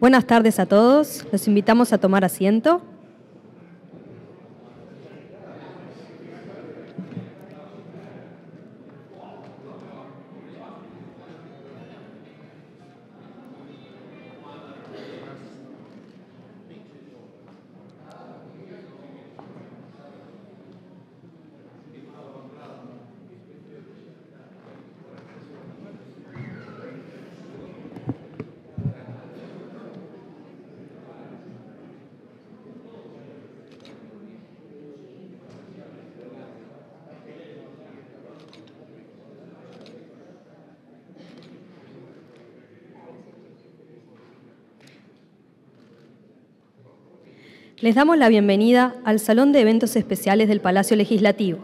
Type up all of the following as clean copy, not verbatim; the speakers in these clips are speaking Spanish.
Buenas tardes a todos. Los invitamos a tomar asiento. Les damos la bienvenida al Salón de Eventos Especiales del Palacio Legislativo.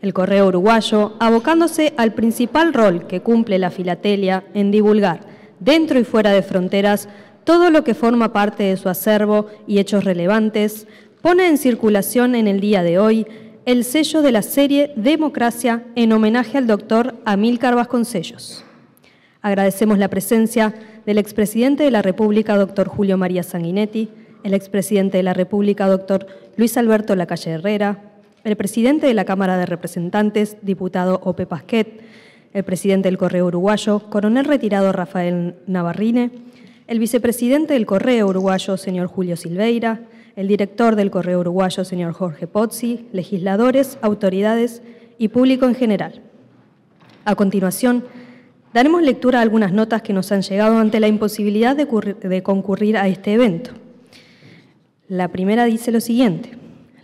El Correo Uruguayo, abocándose al principal rol que cumple la filatelia en divulgar, dentro y fuera de fronteras, todo lo que forma parte de su acervo y hechos relevantes, pone en circulación en el día de hoy el sello de la serie Democracia en homenaje al doctor Amílcar Vasconcellos. Agradecemos la presencia del expresidente de la República, doctor Julio María Sanguinetti, el expresidente de la República, doctor Luis Alberto Lacalle Herrera, el presidente de la Cámara de Representantes, diputado Ope Pasquet, el presidente del Correo Uruguayo, coronel retirado Rafael Navarrine, el vicepresidente del Correo Uruguayo, señor Julio Silveira, el director del Correo Uruguayo, señor Jorge Pozzi, legisladores, autoridades y público en general. A continuación, daremos lectura a algunas notas que nos han llegado ante la imposibilidad de concurrir a este evento. La primera dice lo siguiente: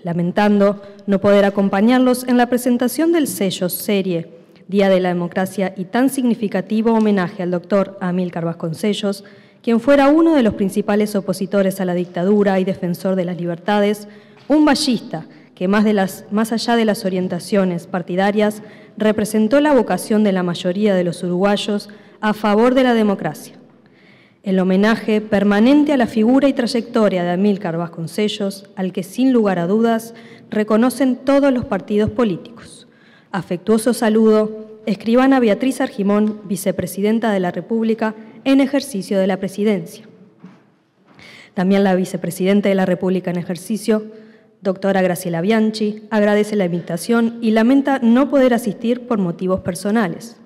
lamentando no poder acompañarlos en la presentación del sello serie Día de la Democracia y tan significativo homenaje al doctor Amílcar Vasconcellos, quien fuera uno de los principales opositores a la dictadura y defensor de las libertades, un vallista que más allá de las orientaciones partidarias representó la vocación de la mayoría de los uruguayos a favor de la democracia. El homenaje permanente a la figura y trayectoria de Amílcar Vasconcellos, al que sin lugar a dudas reconocen todos los partidos políticos. Afectuoso saludo, escribana Beatriz Argimón, vicepresidenta de la República en ejercicio de la presidencia. También la vicepresidenta de la República en ejercicio, doctora Graciela Bianchi, agradece la invitación y lamenta no poder asistir por motivos personales.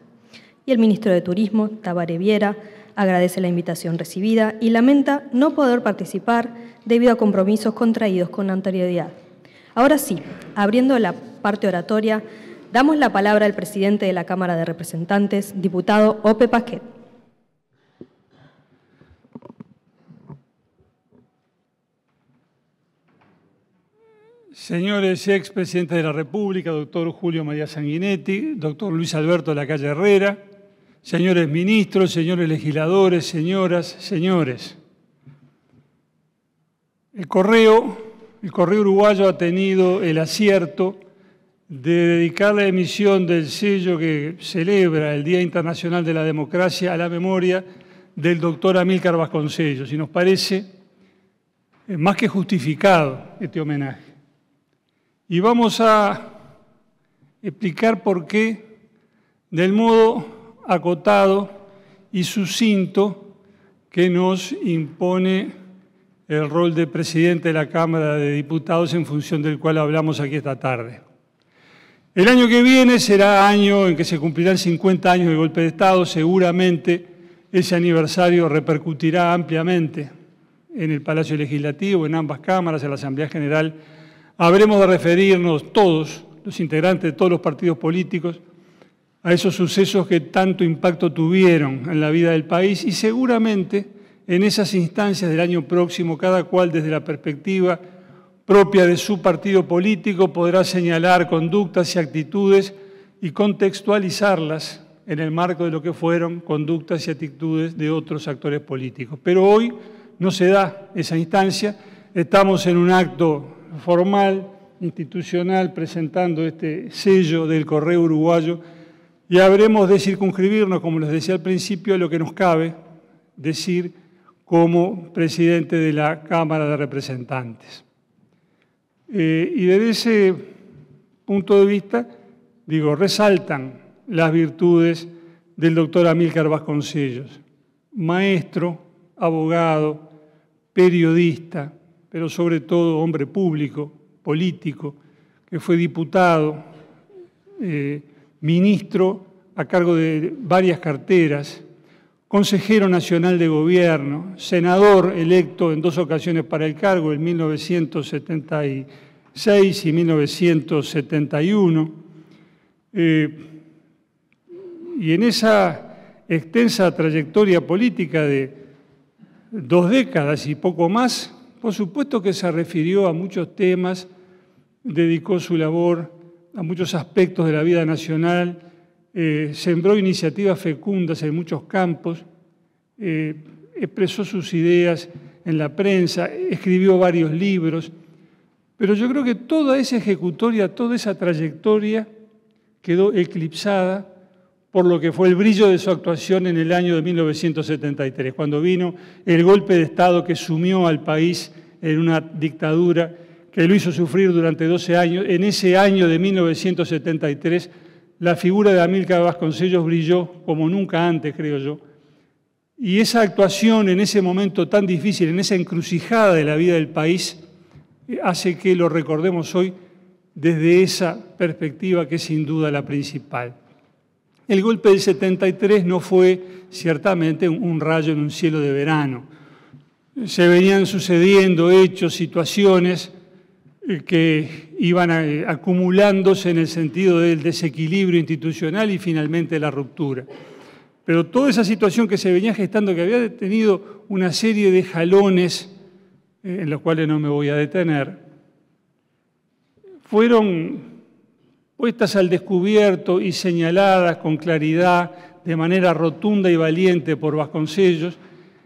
Y el ministro de Turismo, Tabaré Viera, agradece la invitación recibida y lamenta no poder participar debido a compromisos contraídos con anterioridad. Ahora sí, abriendo la parte oratoria, damos la palabra al presidente de la Cámara de Representantes, diputado Ope Pasquet. Señores expresidentes de la República, doctor Julio María Sanguinetti, doctor Luis Alberto Lacalle Herrera, señores ministros, señores legisladores, señoras, señores. El Correo Uruguayo ha tenido el acierto de dedicar la emisión del sello que celebra el Día Internacional de la Democracia a la memoria del doctor Amílcar Vasconcellos, y nos parece más que justificado este homenaje. Y vamos a explicar por qué del modo acotado y sucinto que nos impone el rol de presidente de la Cámara de Diputados, en función del cual hablamos aquí esta tarde. El año que viene será año en que se cumplirán 50 años del golpe de Estado. Seguramente ese aniversario repercutirá ampliamente en el Palacio Legislativo, en ambas cámaras, en la Asamblea General. Habremos de referirnos todos, los integrantes de todos los partidos políticos, a esos sucesos que tanto impacto tuvieron en la vida del país, y seguramente en esas instancias del año próximo, cada cual desde la perspectiva propia de su partido político podrá señalar conductas y actitudes y contextualizarlas en el marco de lo que fueron conductas y actitudes de otros actores políticos. Pero hoy no se da esa instancia, estamos en un acto formal, institucional, presentando este sello del Correo Uruguayo, y habremos de circunscribirnos, como les decía al principio, a lo que nos cabe decir como presidente de la Cámara de Representantes. Y desde ese punto de vista, resaltan las virtudes del doctor Amílcar Vasconcellos, maestro, abogado, periodista, pero sobre todo hombre público, político, que fue diputado, ministro a cargo de varias carteras, consejero nacional de gobierno, senador electo en 2 ocasiones para el cargo, en 1976 y 1971. Y en esa extensa trayectoria política de 2 décadas y poco más, por supuesto que se refirió a muchos temas, dedicó su labor a muchos aspectos de la vida nacional, sembró iniciativas fecundas en muchos campos, expresó sus ideas en la prensa, escribió varios libros, pero yo creo que toda esa ejecutoria, toda esa trayectoria quedó eclipsada por lo que fue el brillo de su actuación en el año de 1973, cuando vino el golpe de Estado que sumió al país en una dictadura que lo hizo sufrir durante 12 años. En ese año de 1973, la figura de Amílcar Vasconcellos brilló como nunca antes, creo yo. Y esa actuación en ese momento tan difícil, en esa encrucijada de la vida del país, hace que lo recordemos hoy desde esa perspectiva que es sin duda la principal. El golpe del 73 no fue ciertamente un rayo en un cielo de verano. Se venían sucediendo hechos, situaciones que iban acumulándose en el sentido del desequilibrio institucional y finalmente la ruptura. Pero toda esa situación que se venía gestando, que había tenido una serie de jalones, en los cuales no me voy a detener, fueron puestas al descubierto y señaladas con claridad, de manera rotunda y valiente por Vasconcellos,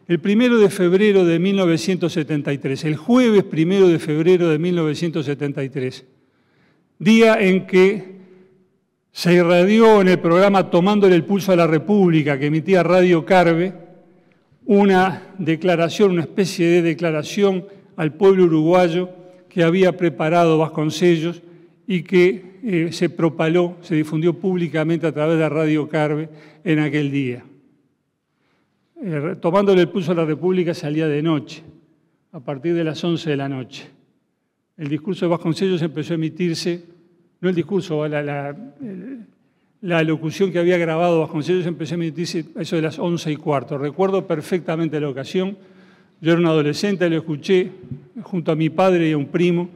el 1 de febrero de 1973, el jueves 1 de febrero de 1973, día en que se irradió en el programa Tomándole el Pulso a la República, que emitía Radio Carve, una declaración, una especie de declaración al pueblo uruguayo que había preparado Vasconcellos y que se propaló, se difundió públicamente a través de Radio Carve en aquel día. Tomándole el Pulso a la República salía de noche, a partir de las 11 de la noche. El discurso de Vasconcellos empezó a emitirse, no el discurso, la locución que había grabado Vasconcellos empezó a emitirse a eso de las 11:15. Recuerdo perfectamente la ocasión. Yo era un adolescente, lo escuché junto a mi padre y a un primo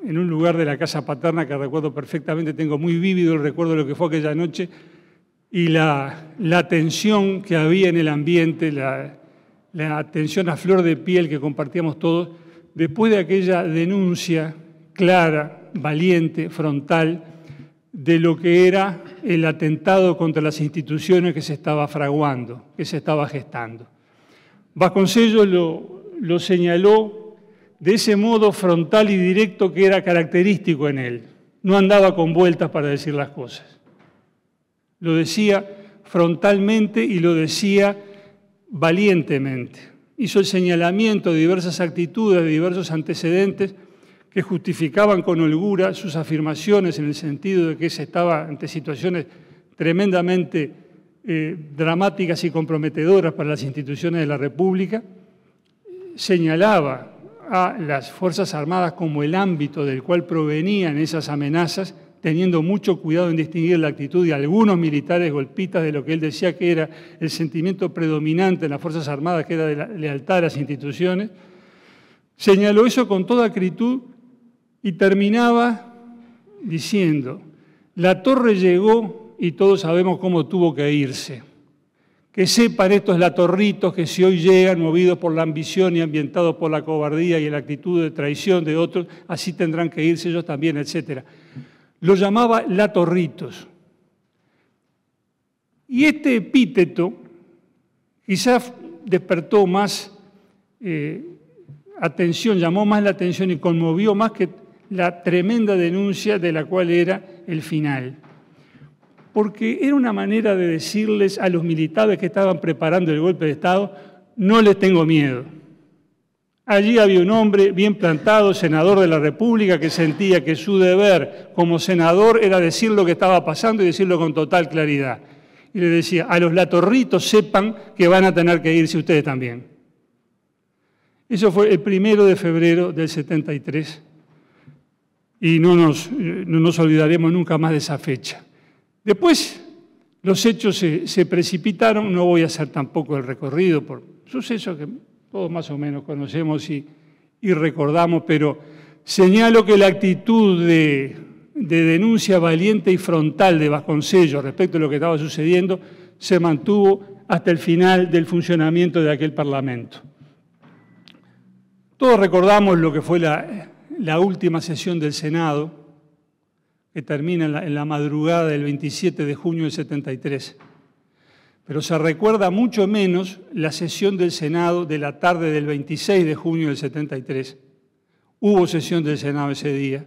en un lugar de la casa paterna que recuerdo perfectamente, tengo muy vívido el recuerdo de lo que fue aquella noche y la tensión que había en el ambiente, la tensión a flor de piel que compartíamos todos, después de aquella denuncia clara, valiente, frontal, de lo que era el atentado contra las instituciones que se estaba fraguando, que se estaba gestando. Vasconcellos lo señaló de ese modo frontal y directo que era característico en él. No andaba con vueltas para decir las cosas. Lo decía frontalmente y lo decía valientemente. Hizo el señalamiento de diversas actitudes, de diversos antecedentes que justificaban con holgura sus afirmaciones en el sentido de que se estaba ante situaciones tremendamente dramáticas y comprometedoras para las instituciones de la República. Señalaba a las Fuerzas Armadas como el ámbito del cual provenían esas amenazas, teniendo mucho cuidado en distinguir la actitud de algunos militares golpistas de lo que él decía que era el sentimiento predominante en las Fuerzas Armadas, que era de la lealtad a las instituciones. Señaló eso con toda acritud y terminaba diciendo: la torre llegó y todos sabemos cómo tuvo que irse. Que sepan estos latorritos que si hoy llegan movidos por la ambición y ambientados por la cobardía y la actitud de traición de otros, así tendrán que irse ellos también, etc. Lo llamaba latorritos. Y este epíteto quizás despertó más atención, llamó más la atención y conmovió más que la tremenda denuncia de la cual era el final. Porque era una manera de decirles a los militares que estaban preparando el golpe de Estado: no les tengo miedo. Allí había un hombre bien plantado, senador de la República, que sentía que su deber como senador era decir lo que estaba pasando y decirlo con total claridad. Y le decía: a los latorritos sepan que van a tener que irse ustedes también. Eso fue el 1 de febrero del 73 y no nos olvidaremos nunca más de esa fecha. Después los hechos se precipitaron, no voy a hacer tampoco el recorrido por sucesos que todos más o menos conocemos y recordamos, pero señalo que la actitud de denuncia valiente y frontal de Vasconcellos respecto a lo que estaba sucediendo se mantuvo hasta el final del funcionamiento de aquel Parlamento. Todos recordamos lo que fue la última sesión del Senado, que termina en la madrugada del 27 de junio del 73. Pero se recuerda mucho menos la sesión del Senado de la tarde del 26 de junio del 73. Hubo sesión del Senado ese día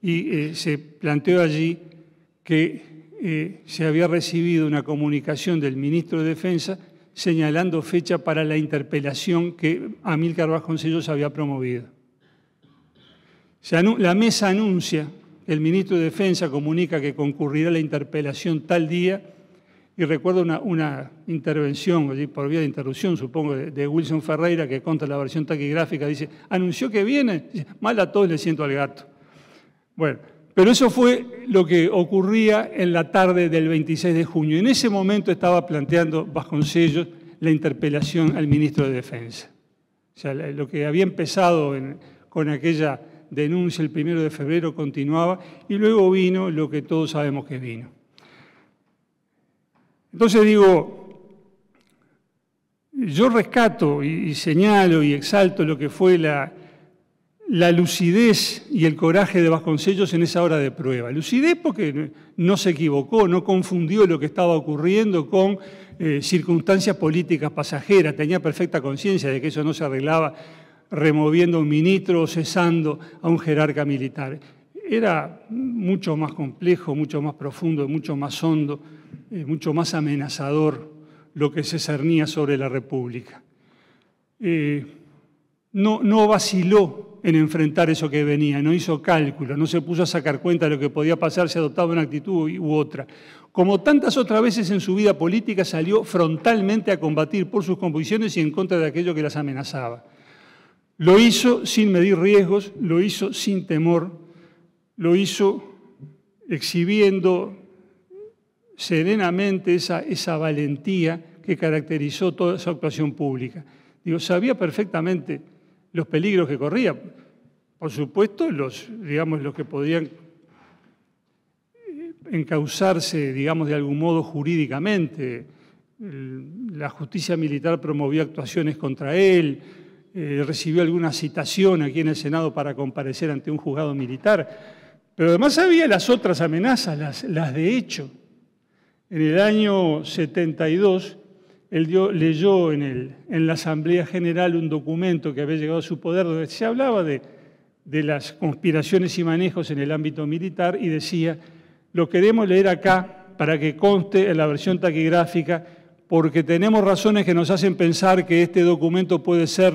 y se planteó allí que se había recibido una comunicación del ministro de Defensa señalando fecha para la interpelación que Amílcar Vasconcellos había promovido. La mesa anuncia, el ministro de Defensa comunica que concurrirá a la interpelación tal día, y recuerdo una intervención, por vía de interrupción, supongo, de Wilson Ferreira, que contra la versión taquigráfica, dice, anunció que viene, mal a todos le siento al gato. Bueno, pero eso fue lo que ocurría en la tarde del 26 de junio. En ese momento estaba planteando Vasconcellos la interpelación al ministro de Defensa. O sea, lo que había empezado con aquella denuncia el 1 de febrero continuaba y luego vino lo que todos sabemos que vino. Entonces digo, yo rescato y señalo y exalto lo que fue la lucidez y el coraje de Vasconcellos en esa hora de prueba. Lucidez porque no se equivocó, no confundió lo que estaba ocurriendo con circunstancias políticas pasajeras, tenía perfecta conciencia de que eso no se arreglaba removiendo a un ministro o cesando a un jerarca militar. Era mucho más complejo, mucho más profundo, mucho más hondo, mucho más amenazador lo que se cernía sobre la República. No vaciló en enfrentar eso que venía, no hizo cálculos, no se puso a sacar cuenta de lo que podía pasar si adoptaba una actitud u otra. Como tantas otras veces en su vida política, salió frontalmente a combatir por sus convicciones y en contra de aquello que las amenazaba. Lo hizo sin medir riesgos, lo hizo sin temor, lo hizo exhibiendo serenamente esa valentía que caracterizó toda su actuación pública. Digo, sabía perfectamente los peligros que corría. Por supuesto, los que podían encauzarse, de algún modo jurídicamente. La justicia militar promovió actuaciones contra él, recibió alguna citación aquí en el Senado para comparecer ante un juzgado militar. Pero además había las otras amenazas, las de hecho. En el año 72, él leyó en la Asamblea General un documento que había llegado a su poder donde se hablaba de las conspiraciones y manejos en el ámbito militar y decía, lo queremos leer acá para que conste en la versión taquigráfica porque tenemos razones que nos hacen pensar que este documento puede ser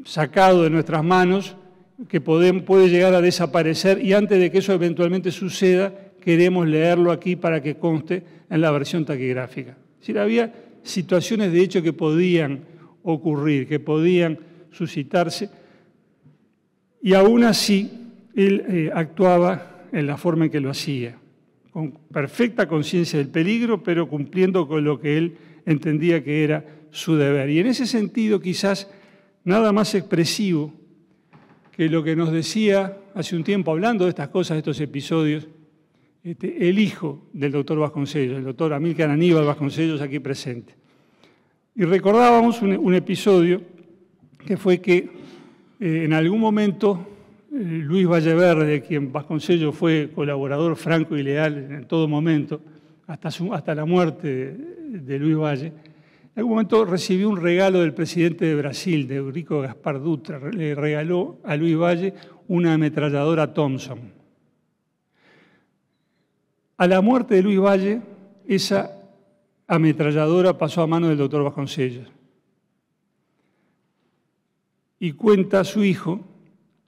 sacado de nuestras manos, que puede llegar a desaparecer y antes de que eso eventualmente suceda, queremos leerlo aquí para que conste en la versión taquigráfica. Es decir, había situaciones de hecho que podían ocurrir, que podían suscitarse, y aún así él actuaba en la forma en que lo hacía, con perfecta conciencia del peligro, pero cumpliendo con lo que él entendía que era su deber. Y en ese sentido, quizás nada más expresivo que lo que nos decía hace un tiempo, hablando de estas cosas, de estos episodios, el hijo del doctor Vasconcellos, el doctor Amílcar Aníbal Vasconcellos, aquí presente. Y recordábamos un episodio que fue que en algún momento Luis Valleverde, quien Vasconcellos fue colaborador franco y leal en todo momento, hasta la muerte de Luis Valle, en algún momento recibió un regalo del presidente de Brasil, de Eurico Gaspar Dutra. Le regaló a Luis Valle una ametralladora Thompson. A la muerte de Luis Valle, esa ametralladora pasó a manos del doctor Vasconcellos. Y cuenta su hijo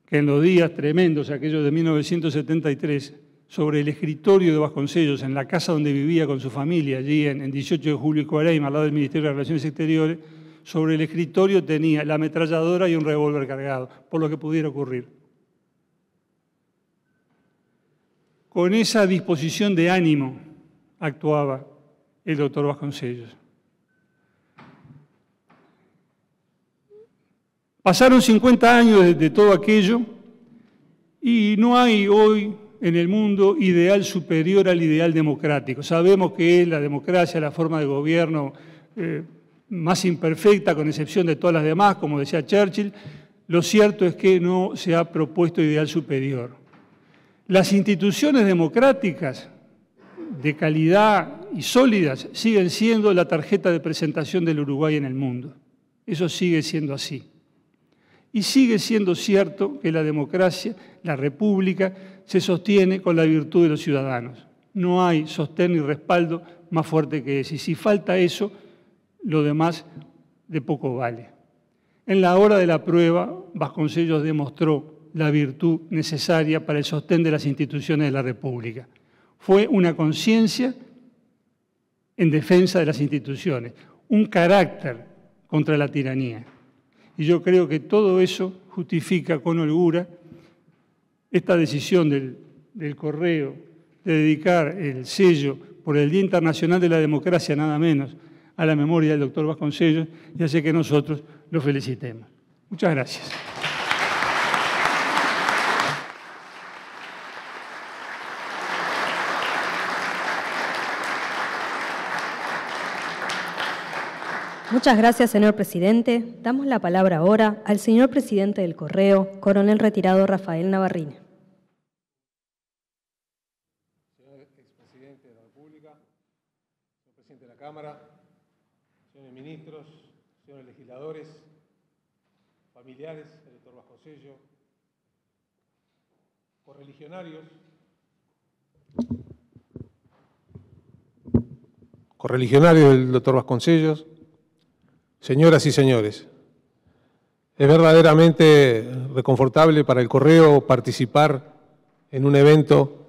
que en los días tremendos, aquellos de 1973, sobre el escritorio de Vasconcellos, en la casa donde vivía con su familia, allí en 18 de julio y Cuareima, al lado del Ministerio de Relaciones Exteriores, sobre el escritorio tenía la ametralladora y un revólver cargado, por lo que pudiera ocurrir. Con esa disposición de ánimo actuaba el doctor Vasconcellos. Pasaron 50 años de todo aquello y no hay hoy en el mundo ideal superior al ideal democrático. Sabemos que es la democracia la forma de gobierno más imperfecta, con excepción de todas las demás, como decía Churchill. Lo cierto es que no se ha propuesto ideal superior. Las instituciones democráticas de calidad y sólidas siguen siendo la tarjeta de presentación del Uruguay en el mundo. Eso sigue siendo así. Y sigue siendo cierto que la democracia, la república, se sostiene con la virtud de los ciudadanos. No hay sostén ni respaldo más fuerte que ese. Y si falta eso, lo demás de poco vale. En la hora de la prueba, Vasconcellos demostró la virtud necesaria para el sostén de las instituciones de la República. Fue una conciencia en defensa de las instituciones, un carácter contra la tiranía. Y yo creo que todo eso justifica con holgura esta decisión del Correo de dedicar el sello por el Día Internacional de la Democracia, nada menos, a la memoria del doctor Vasconcellos, y hace que nosotros lo felicitemos. Muchas gracias. Muchas gracias, señor presidente. Damos la palabra ahora al señor presidente del Correo, coronel retirado Rafael Navarrine. Señor expresidente de la República, señor presidente de la Cámara, señores ministros, señores legisladores, familiares del doctor Vasconcellos, correligionarios del doctor Vasconcellos, señoras y señores, es verdaderamente reconfortable para el Correo participar en un evento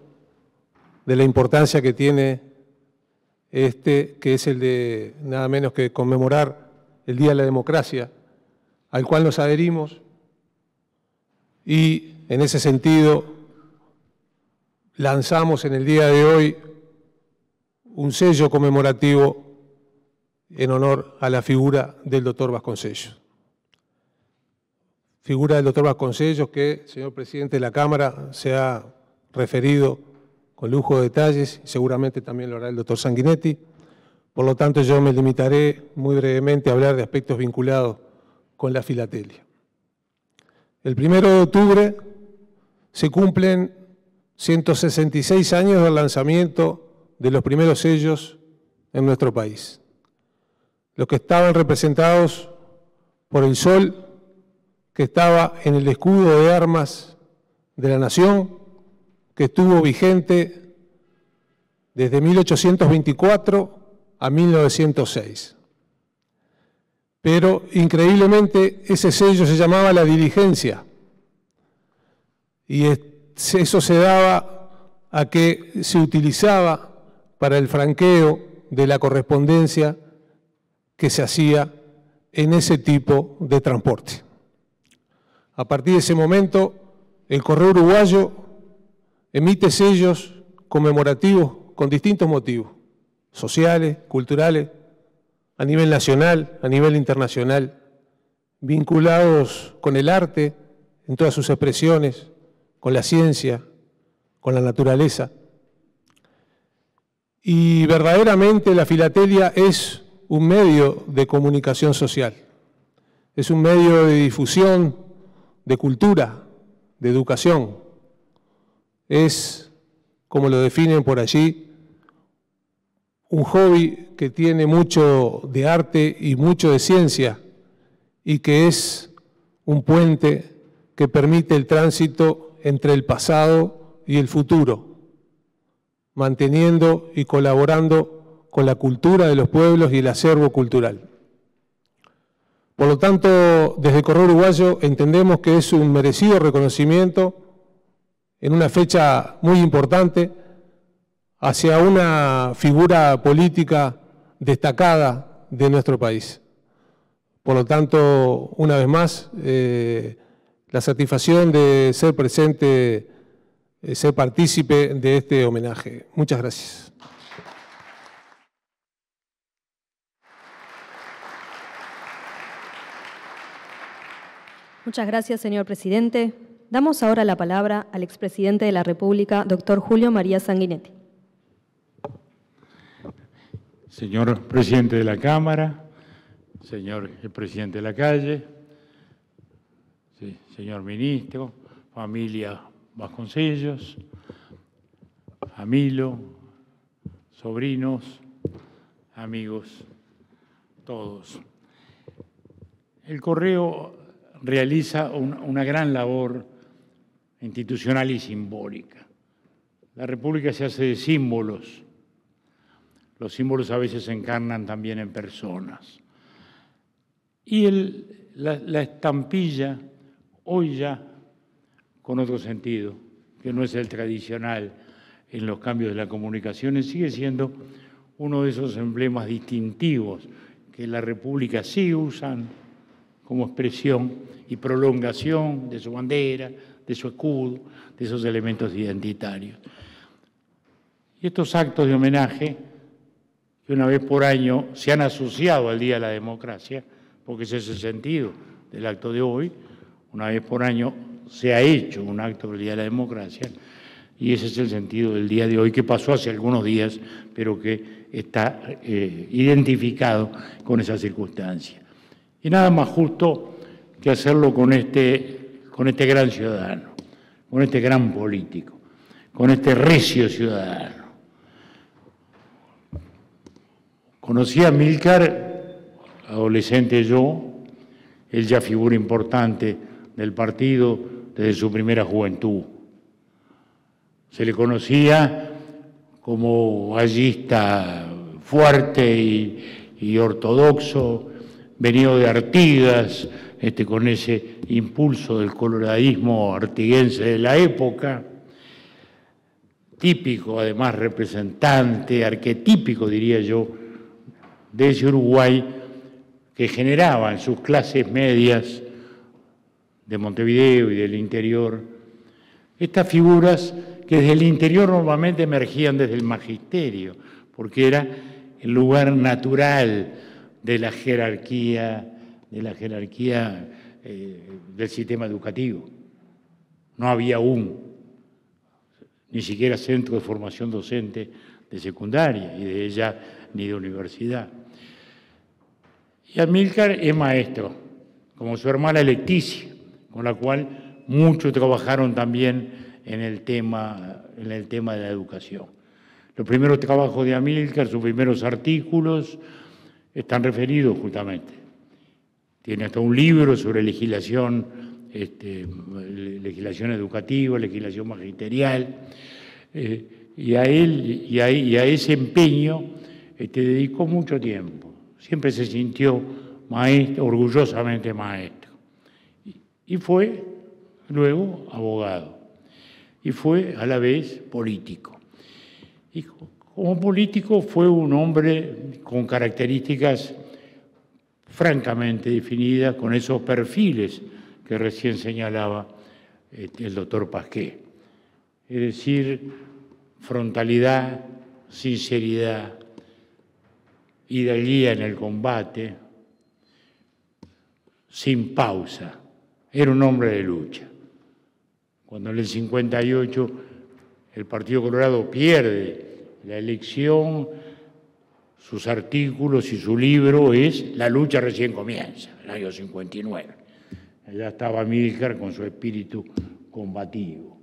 de la importancia que tiene que es el de nada menos que conmemorar el Día de la Democracia, al cual nos adherimos, y en ese sentido lanzamos en el día de hoy un sello conmemorativo en honor a la figura del doctor Vasconcellos. Figura del doctor Vasconcellos que, señor presidente de la Cámara, se ha referido con lujo de detalles, y seguramente también lo hará el doctor Sanguinetti. Por lo tanto, yo me limitaré muy brevemente a hablar de aspectos vinculados con la filatelia. El 1 de octubre se cumplen 166 años del lanzamiento de los primeros sellos en nuestro país. Los que estaban representados por el sol que estaba en el escudo de armas de la nación, que estuvo vigente desde 1824 a 1906. Pero, increíblemente, ese sello se llamaba la diligencia, y eso se daba a que se utilizaba para el franqueo de la correspondencia que se hacía en ese tipo de transporte. A partir de ese momento, el Correo Uruguayo emite sellos conmemorativos con distintos motivos, sociales, culturales, a nivel nacional, a nivel internacional, vinculados con el arte en todas sus expresiones, con la ciencia, con la naturaleza. Y verdaderamente la filatelia es un medio de comunicación social, es un medio de difusión, de cultura, de educación. Es, como lo definen por allí, un hobby que tiene mucho de arte y mucho de ciencia, y que es un puente que permite el tránsito entre el pasado y el futuro, manteniendo y colaborando con la cultura de los pueblos y el acervo cultural. Por lo tanto, desde el Correo Uruguayo entendemos que es un merecido reconocimiento en una fecha muy importante hacia una figura política destacada de nuestro país. Por lo tanto, una vez más, la satisfacción de ser presente, ser partícipe de este homenaje. Muchas gracias. Muchas gracias, señor presidente. Damos ahora la palabra al expresidente de la República, doctor Julio María Sanguinetti. Señor presidente de la Cámara, señor presidente de la calle, sí, señor ministro, familia Vasconcellos, Amilo, sobrinos, amigos, todos. El Correo realiza una gran labor institucional y simbólica. La República se hace de símbolos. Los símbolos a veces se encarnan también en personas. Y la estampilla, hoy ya con otro sentido, que no es el tradicional en los cambios de las comunicaciones, sigue siendo uno de esos emblemas distintivos que la República sí usan como expresión y prolongación de su bandera, de su escudo, de esos elementos identitarios. Y estos actos de homenaje, que una vez por año se han asociado al Día de la Democracia, porque ese es el sentido del acto de hoy, una vez por año se ha hecho un acto del Día de la Democracia, y ese es el sentido del día de hoy, que pasó hace algunos días, pero que está identificado con esa circunstancia. Y nada más justo que hacerlo con este gran ciudadano, con este gran político, con este recio ciudadano. Conocí a Amílcar, adolescente yo, él ya figura importante del partido desde su primera juventud. Se le conocía como gallista fuerte y ortodoxo, venido de Artigas, con ese impulso del coloradismo artiguense de la época, típico, además representante, arquetípico, diría yo, de ese Uruguay que generaba en sus clases medias de Montevideo y del interior estas figuras que desde el interior normalmente emergían desde el magisterio, porque era el lugar natural de la jerarquía del sistema educativo. No había ni siquiera centro de formación docente de secundaria, y de ella ni de universidad. Y Amílcar es maestro, como su hermana Leticia, con la cual muchos trabajaron también en el tema de la educación. Los primeros trabajos de Amílcar, sus primeros artículos, están referidos justamente. Tiene hasta un libro sobre legislación educativa, legislación magisterial, y a él y a ese empeño dedicó mucho tiempo. Siempre se sintió maestro, orgullosamente maestro. Y fue luego abogado. Y fue a la vez político. Y como político fue un hombre con características francamente definidas, con esos perfiles que recién señalaba el doctor Pasqué. Es decir, frontalidad, sinceridad, hidalguía en el combate, sin pausa. Era un hombre de lucha. Cuando en el 58 el Partido Colorado pierde la elección, sus artículos y su libro es La lucha recién comienza, el año 59. Allá estaba Amílcar con su espíritu combativo.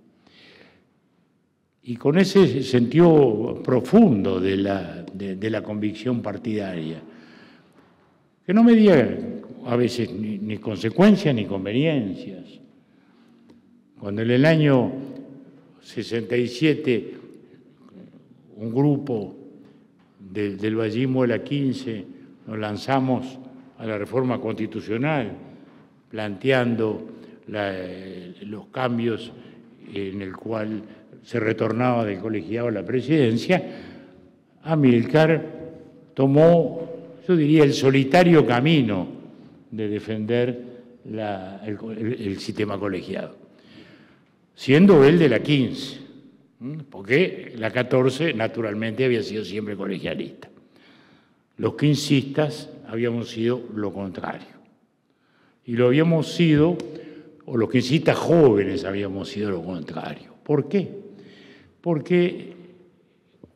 Y con ese sentido profundo de la convicción partidaria, que no medía a veces ni consecuencias ni conveniencias. Cuando en el año 67 un grupo del vallismo de la 15 nos lanzamos a la reforma constitucional, planteando los cambios en el cual se retornaba del colegiado a la presidencia, Amílcar tomó, yo diría, el solitario camino de defender el sistema colegiado, siendo él de la 15, porque la 14 naturalmente había sido siempre colegialista. Los quincistas habíamos sido lo contrario. Y lo habíamos sido, o los quincistas jóvenes habíamos sido lo contrario. ¿Por qué? Porque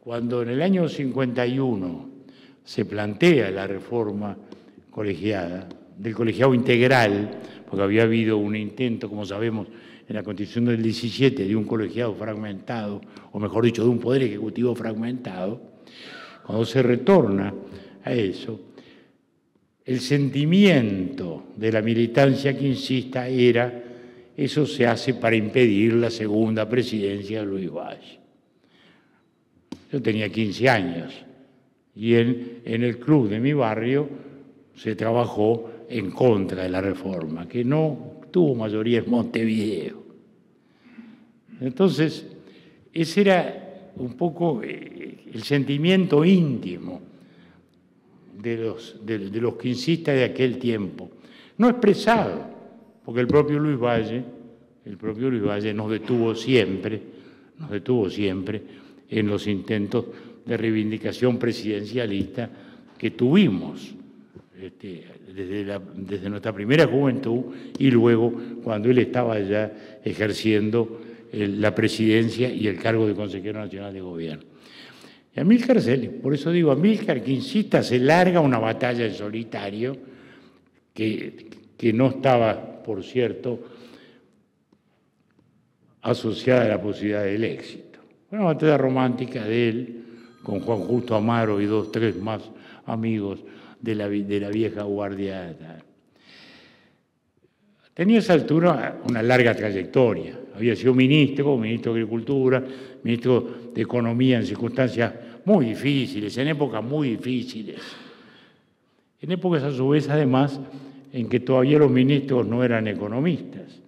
cuando en el año 51 se plantea la reforma colegiada, del colegiado integral, porque había habido un intento, como sabemos, en la Constitución del 17 de un colegiado fragmentado, o mejor dicho, de un poder ejecutivo fragmentado, cuando se retorna a eso, el sentimiento de la militancia quincista era: eso se hace para impedir la segunda presidencia de Luis Valle. Yo tenía 15 años y en el club de mi barrio se trabajó en contra de la reforma, que no tuvo mayoría en Montevideo. Entonces, ese era un poco el sentimiento íntimo de los quincistas de aquel tiempo, no expresado, porque el propio Luis Valle nos detuvo siempre en los intentos de reivindicación presidencialista que tuvimos desde nuestra primera juventud y luego cuando él estaba ya ejerciendo la presidencia y el cargo de consejero nacional de gobierno. Y Amílcar, por eso digo, Amílcar quincista se larga una batalla en solitario que no estaba, por cierto, asociada a la posibilidad del éxito. Una batalla romántica de él, con Juan Justo Amaro y 2 o 3 más amigos de la vieja guardia. Tenía a esa altura una larga trayectoria. Había sido ministro de Agricultura, ministro de Economía en circunstancias muy difíciles, en épocas muy difíciles. En épocas, a su vez, además, en que todavía los ministros no eran economistas,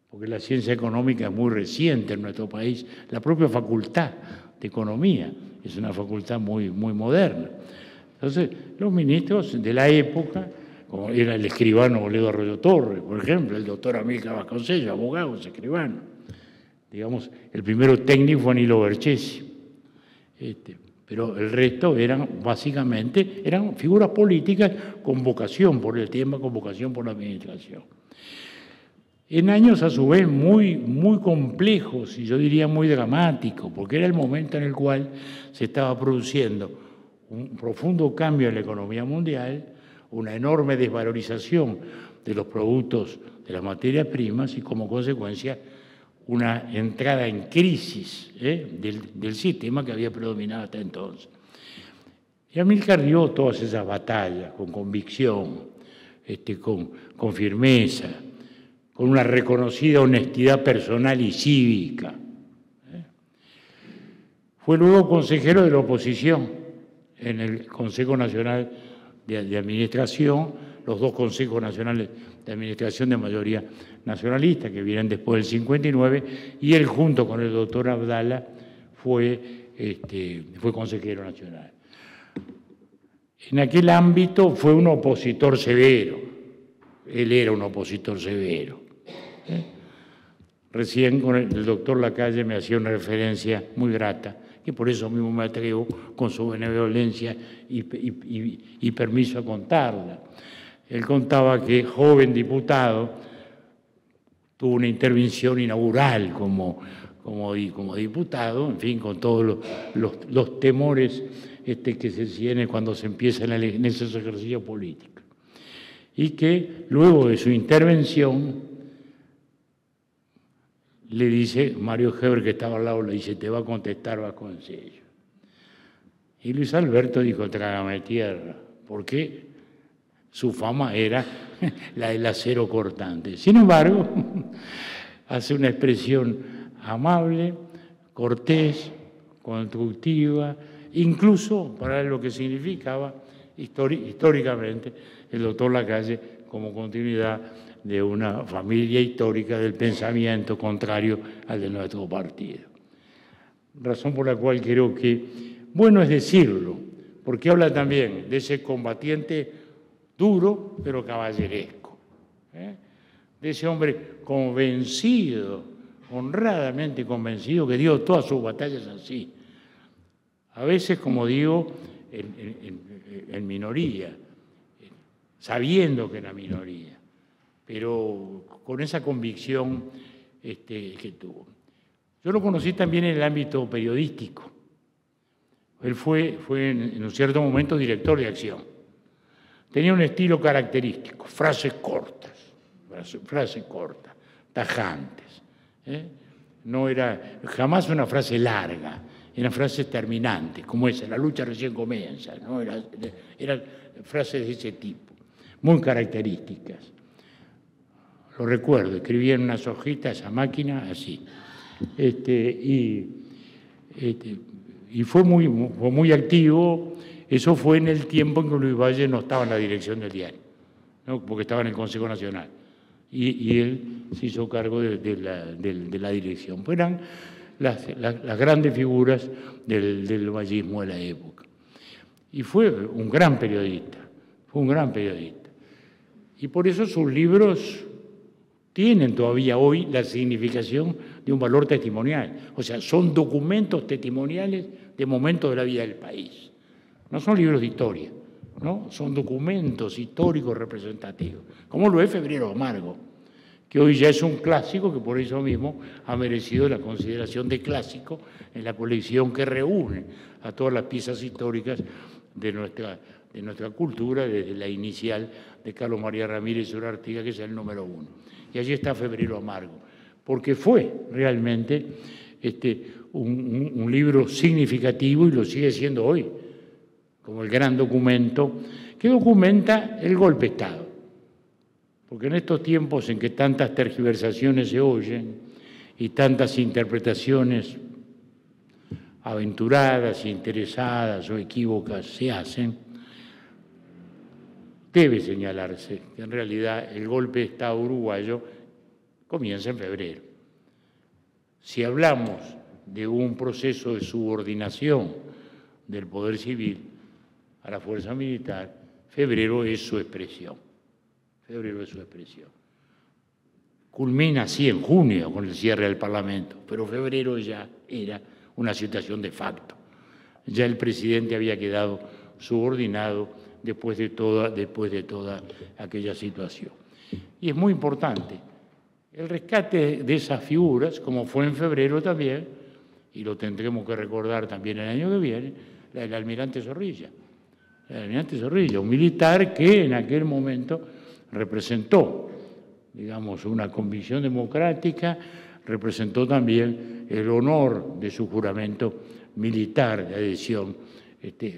porque la ciencia económica es muy reciente en nuestro país. La propia facultad de Economía es una facultad muy, muy moderna. Entonces, los ministros de la época, como era el escribano Oledo Arroyo Torres, por ejemplo, el doctor Amílcar Vasconcellos, abogado, escribano. Digamos, el primero técnico fue Anilo Berchesi. Pero el resto eran figuras políticas con vocación por el tema, con vocación por la administración. En años, a su vez, muy, muy complejos y yo diría muy dramáticos, porque era el momento en el cual se estaba produciendo un profundo cambio en la economía mundial, una enorme desvalorización de los productos de las materias primas y, como consecuencia, una entrada en crisis del sistema que había predominado hasta entonces. Y Amílcar dio todas esas batallas con convicción, con firmeza, con una reconocida honestidad personal y cívica. Fue luego consejero de la oposición en el Consejo Nacional de Administración, los 2 consejos nacionales de administración de mayoría nacionalista que vienen después del 59, y él junto con el doctor Abdala fue consejero nacional. En aquel ámbito fue un opositor severo, él era un opositor severo. Recién con el doctor Lacalle me hacía una referencia muy grata, que por eso mismo me atrevo con su benevolencia y permiso a contarla. Él contaba que, joven diputado, tuvo una intervención inaugural como diputado, en fin, con todos los temores que se tiene cuando se empieza en esos ejercicios políticos. Y que luego de su intervención le dice, Mario Heber, que estaba al lado, le dice: te va a contestar Vasconcellos. Y Luis Alberto dijo: trágame tierra, porque su fama era la del acero cortante. Sin embargo, hace una expresión amable, cortés, constructiva, incluso para lo que significaba históricamente el doctor Lacalle como continuidad de una familia histórica del pensamiento contrario al de nuestro partido. Razón por la cual creo que bueno es decirlo, porque habla también de ese combatiente duro pero caballeresco, de ese hombre convencido, honradamente convencido, que dio todas sus batallas así. A veces, como digo, en minoría, sabiendo que era minoría, pero con esa convicción que tuvo. Yo lo conocí también en el ámbito periodístico. Él fue en un cierto momento director de Acción. Tenía un estilo característico, frases cortas, tajantes. No era jamás una frase larga, eran frases terminantes, como esa, la lucha recién comienza, ¿no? Eran frases de ese tipo, muy características. Lo recuerdo, escribía en unas hojitas a máquina así. Y fue muy activo. Eso fue en el tiempo en que Luis Valle no estaba en la dirección del diario, ¿no? Porque estaba en el Consejo Nacional. Y él se hizo cargo de la dirección. Pues eran las grandes figuras del vallismo de la época. Y fue un gran periodista, Y por eso sus libros tienen todavía hoy la significación de un valor testimonial. O sea, son documentos testimoniales de momentos de la vida del país. No son libros de historia, ¿no? Son documentos históricos representativos, como lo es Febrero Amargo, que hoy ya es un clásico que por eso mismo ha merecido la consideración de clásico en la colección que reúne a todas las piezas históricas de nuestra cultura, desde la inicial de Carlos María Ramírez Urartiga, que es el número 1. Y allí está Febrero Amargo, porque fue realmente un libro significativo y lo sigue siendo hoy, como el gran documento que documenta el golpe de Estado. Porque en estos tiempos en que tantas tergiversaciones se oyen y tantas interpretaciones aventuradas, interesadas o equívocas se hacen, debe señalarse que en realidad el golpe de Estado uruguayo comienza en febrero. Si hablamos de un proceso de subordinación del poder civil a la fuerza militar, febrero es su expresión. Culmina sí en junio con el cierre del Parlamento, pero febrero ya era una situación de facto. Ya el presidente había quedado subordinado después de toda aquella situación. Y es muy importante el rescate de esas figuras, como fue en febrero también, y lo tendremos que recordar también el año que viene, la del almirante Zorrilla. El almirante Zorrilla, un militar que en aquel momento representó, digamos, una convicción democrática, representó también el honor de su juramento militar de adhesión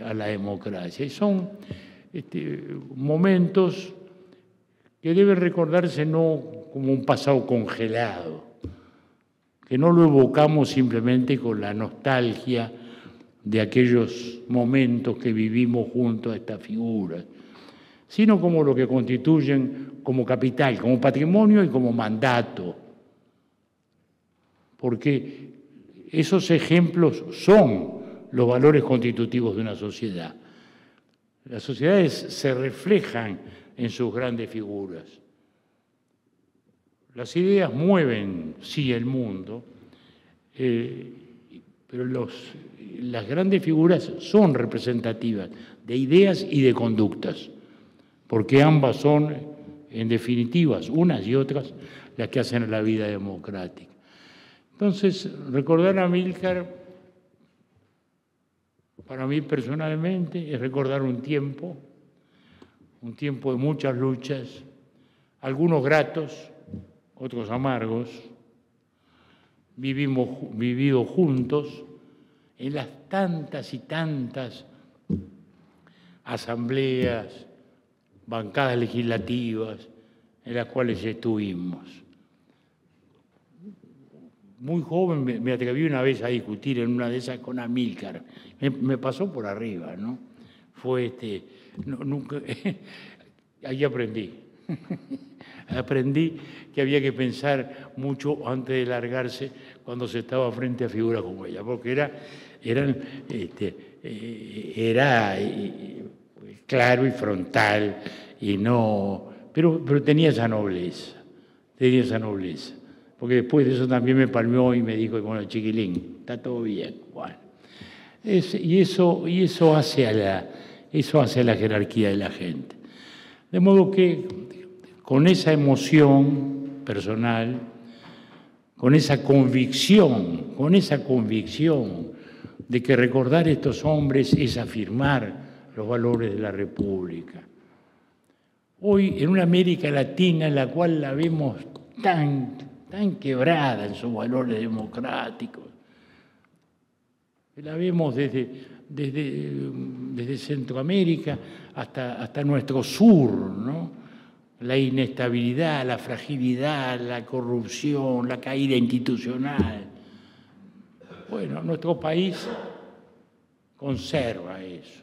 a la democracia. Y son momentos que deben recordarse no como un pasado congelado, que no lo evocamos simplemente con la nostalgia de aquellos momentos que vivimos junto a estas figuras, sino como lo que constituyen como capital, como patrimonio y como mandato, porque esos ejemplos son los valores constitutivos de una sociedad. Las sociedades se reflejan en sus grandes figuras. Las ideas mueven, sí, el mundo, pero las grandes figuras son representativas de ideas y de conductas, porque ambas son, en definitiva, unas y otras, las que hacen la vida democrática. Entonces, recordar a Amílcar, para mí personalmente, es recordar un tiempo de muchas luchas, algunos gratos, otros amargos, vivido juntos en las tantas y tantas asambleas, bancadas legislativas en las cuales estuvimos. Muy joven me atreví una vez a discutir en una de esas con Amílcar. Me pasó por arriba, ¿no? fue nunca, ahí aprendí. Aprendí que había que pensar mucho antes de largarse cuando se estaba frente a figuras como ella, porque era claro y frontal, y no, pero tenía esa nobleza, porque después de eso también me palmeó y me dijo, bueno, chiquilín, está todo bien, bueno. Y eso hace a la jerarquía de la gente. De modo que con esa emoción personal, con esa convicción de que recordar a estos hombres es afirmar los valores de la República. Hoy, en una América Latina en la cual la vemos tan quebrada en sus valores democráticos, la vemos desde Centroamérica hasta nuestro sur, ¿no? La inestabilidad, la fragilidad, la corrupción, la caída institucional. Bueno, nuestro país conserva eso,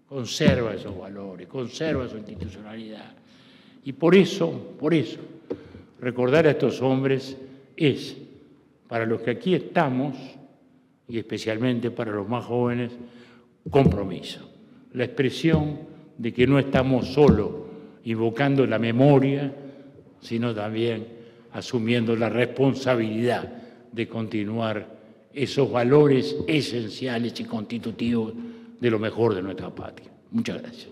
conserva esos valores, conserva su institucionalidad. Y por eso, recordar a estos hombres es, para los que aquí estamos, y especialmente para los más jóvenes, compromiso. La expresión de que no estamos solo invocando la memoria, sino también asumiendo la responsabilidad de continuar esos valores esenciales y constitutivos de lo mejor de nuestra patria. Muchas gracias.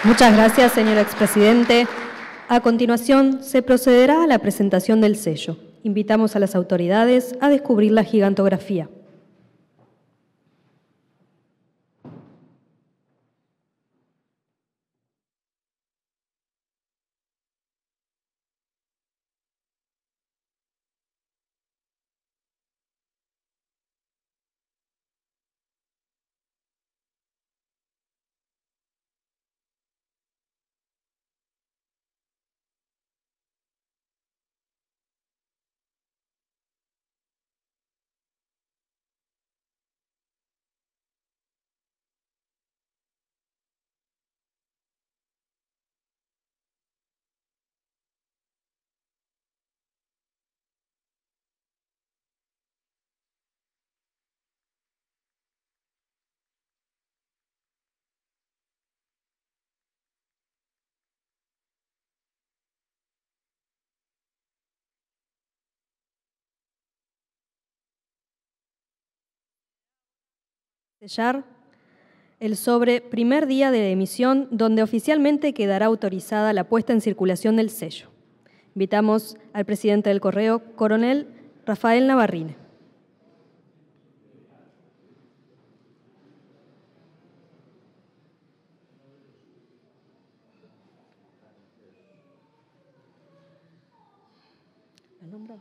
Muchas gracias, señor expresidente. A continuación, se procederá a la presentación del sello. Invitamos a las autoridades a descubrir la gigantografía. Sellar el sobre primer día de emisión, donde oficialmente quedará autorizada la puesta en circulación del sello. Invitamos al presidente del Correo, coronel Rafael Navarrine. ¿La nombra?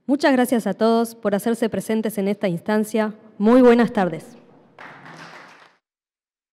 Muchas gracias a todos por hacerse presentes en esta instancia. Muy buenas tardes.